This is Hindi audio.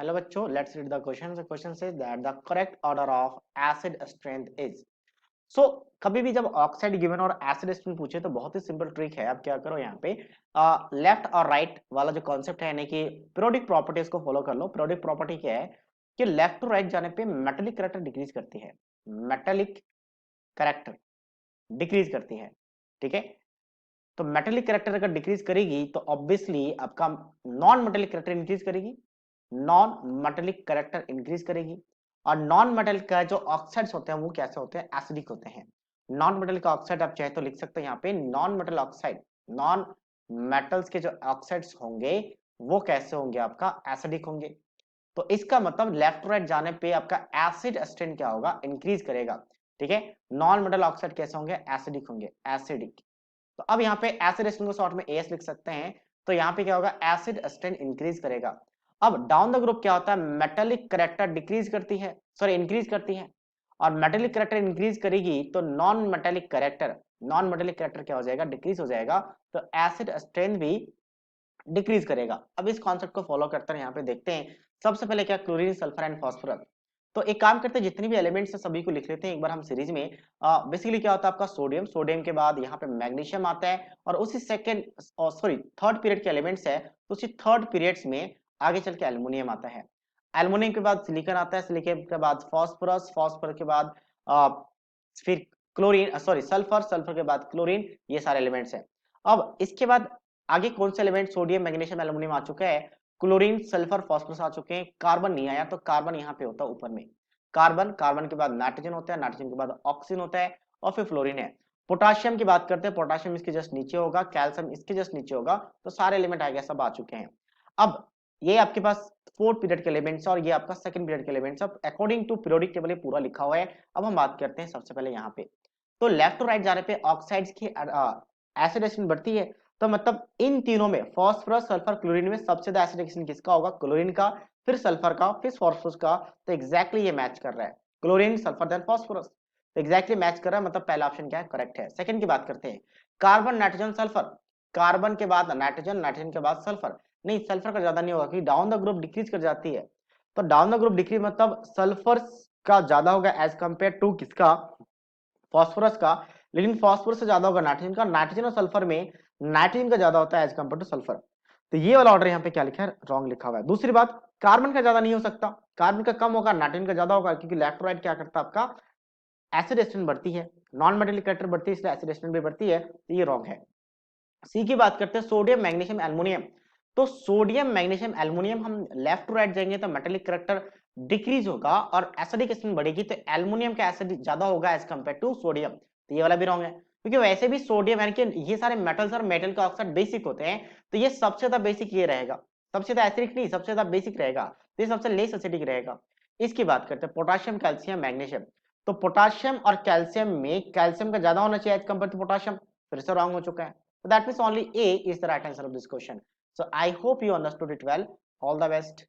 हेलो बच्चों, let's read the question. The question says that the correct order of acid strength is. So कभी भी जब ऑक्साइड गिवन और एसिड स्ट्रेंथ पूछे तो बहुत ही सिंपल ट्रिक है। आप क्या करो, यहाँ पे लेफ्ट और राइट वाला जो कॉन्सेप्ट है, यानी कि पीरियोडिक प्रॉपर्टीज को फॉलो कर लो। पीरियोडिक प्रॉपर्टी क्या है कि लेफ्ट टू राइट जाने पे मेटेलिक कैरेक्टर डिक्रीज करती है। मेटेलिक कैरेक्टर डिक्रीज करती है, ठीक है। तो मेटेलिक कैरेक्टर अगर डिक्रीज करेगी तो ऑब्वियसली आपका नॉन मेटेलिक कैरेक्टर इंक्रीज करेगी। नॉन मेटेलिक कैरेक्टर इंक्रीज करेगी। और नॉन मेटेलिक का जो ऑक्साइड्स होते हैं वो कैसे होते हैं? एसिडिक होते हैं। नॉन मेटेलिक ऑक्साइड आप चाहे तो लिख सकते हैं यहाँ पे non metal oxide. Non metals के जो ऑक्साइड्स होंगे वो कैसे होंगे? आपका एसिडिक होंगे। तो इसका मतलब लेफ्ट राइट जाने पे आपका एसिड स्ट्रेंथ क्या होगा? इंक्रीज करेगा, ठीक है। नॉन मेटल ऑक्साइड कैसे होंगे? एसिडिक होंगे, एसिडिक। तो अब यहाँ पे एसिड स्ट्रेंथ को शॉर्ट में एस लिख सकते हैं। तो यहाँ पे क्या होगा? एसिड स्ट्रेंथ इंक्रीज करेगा। अब डाउन द ग्रुप क्या होता है? मेटेलिक कैरेक्टर डिक्रीज करती है, सॉरी इंक्रीज करती है। और मेटेलिक कैरेक्टर इंक्रीज करेगी तो नॉन मेटेलिक कैरेक्टर क्या हो जाएगा? डिक्रीज हो जाएगा। तो एसिड स्ट्रेंथ भी डिक्रीज करेगा। अब इस कॉन्सेप्ट को फॉलो करते हैं, यहाँ पे देखते हैं। सबसे पहले क्या? Chlorine, sulphur and phosphorus. तो एक काम करते हैं, जितने भी एलिमेंट्स है सभी को लिख लेते हैं एक बार हम सीरीज में। बेसिकली क्या होता है आपका? सोडियम। सोडियम के बाद यहाँ पे मैग्नीशियम आता है, और उसी सेकंड सॉरी थर्ड पीरियड के एलिमेंट्स है, तो उसी थर्ड पीरियड्स में आगे चल के एल्युमिनियम आता है। एल्युमिनियम के बाद सिलिकॉन आता है, सिलिकॉन के बाद फास्फोरस, फास्फोरस के बाद अ, फिर क्लोरीन, सॉरी सल्फर, सल्फर के बाद क्लोरीन। ये सारे एलिमेंट्स हैं। अब इसके बाद आगे कौन से एलिमेंट? सोडियम, मैग्नीशियम, एल्युमिनियम आ चुका है। क्लोरीन, सल्फर, फास्फोरस आ चुके हैं। कार्बन नहीं आया, तो कार्बन यहाँ पे होता है ऊपर में। कार्बन, कार्बन के बाद नाइट्रोजन होता है, नाइट्रोजन के बाद ऑक्सीजन होता है, और फिर फ्लोरीन है। पोटाशियम की बात करते हैं, पोटाशियम इसके जस्ट नीचे होगा, कैल्शियम इसके जस्ट नीचे होगा। तो सारे एलिमेंट आ गए, सब आ चुके हैं। अब ये आपके पास फोर्थ पीरियड के एलिमेंट्स और ये आपका सेकंड पीरियड के एलिमेंट्स। अब अकॉर्डिंग टू पीरियोडिक टेबल ये पूरा लिखा हुआ है। अब हम बात करते हैं सबसे पहले यहाँ पे। तो लेफ्ट टू राइट जाने पे ऑक्साइड्स की एसिडेशन बढ़ती है। तो मतलब इन तीनों में फास्फोरस, सल्फर, क्लोरीन में सबसे ज्यादा एसिडेशन किसका होगा? क्लोरीन का, फिर सल्फर का, फिर फास्फोरस का। तो एग्जैक्टली ये मैच कर रहा है, क्लोरीन, सल्फर देन फास्फोरस। तो एग्जैक्टली मैच कर रहा है, मतलब पहला ऑप्शन क्या है? करेक्ट है। सेकंड की बात करते हैं, कार्बन, नाइट्रोजन, सल्फर। कार्बन के बाद नाइट्रोजन, नाइट्रोजन के बाद सल्फर। नहीं, सल्फर का ज्यादा नहीं होगा क्योंकि डाउन द ग्रुप डिक्रीज कर जाती है। तो डाउन द ग्रुप डिक्रीज मतलब सल्फर का ज्यादा होगा एज कंपेयर टू किसका? फास्फोरस का। लेकिन फास्फोरस से ज्यादा होगा नाइट्रोजन का। नाइट्रोजन और सल्फर में नाइट्रोजन का ज्यादा होता है एज कंपेयर टू सल्फर। तो ये वाला ऑर्डर यहाँ पे क्या लिखा है? रॉन्ग लिखा हुआ है। दूसरी बात, कार्बन का ज्यादा नहीं हो सकता, कार्बन का कम होगा, नाइट्रोजन का ज्यादा होगा, क्योंकि लेफ्ट राइट क्या करता है आपका? एसिड स्ट्रेंथ बढ़ती है, नॉन मेटेलिक कैरेक्टर बढ़ती है, इसलिए एसिड स्ट्रेंथ भी बढ़ती है। तो ये रॉन्ग है। सी की बात करते हैं, सोडियम, मैग्नीशियम, एल्युमिनियम। तो सोडियम, मैग्नीशियम, एल्युमिनियम हम लेफ्ट टू राइट जाएंगे तो मेटेलिक कैरेक्टर डिक्रीज होगा और एसिडिक स्ट्रेंथ बढ़ेगी। तो एल्युमिनियम का एसिड ज्यादा होगा एज कंपेयर टू सोडियम। तो ये वाला भी रॉन्ग है, क्योंकि वैसे भी सोडियम यानी कि ये सारे मेटल्स और मेटल का ऑक्साइड बेसिक होते हैं। तो ये सबसे ज्यादा बेसिक ये रहेगा, सबसे ज्यादा एसिडिक नहीं, सबसे ज्यादा बेसिक रहेगा। तो ये सबसे लेस एसिडिक रहेगा। इसकी बात करते हैं, पोटाशियम, कैल्शियम, मैग्नीशियम। तो पोटाशियम और कैल्शियम में कैल्शियम का ज्यादा होना चाहिए एज कंपेयर टू पोटाशियम। फिर से रॉन्ग हो चुका है। So that means only A is the right answer of this question. So I hope you understood it well. All the best.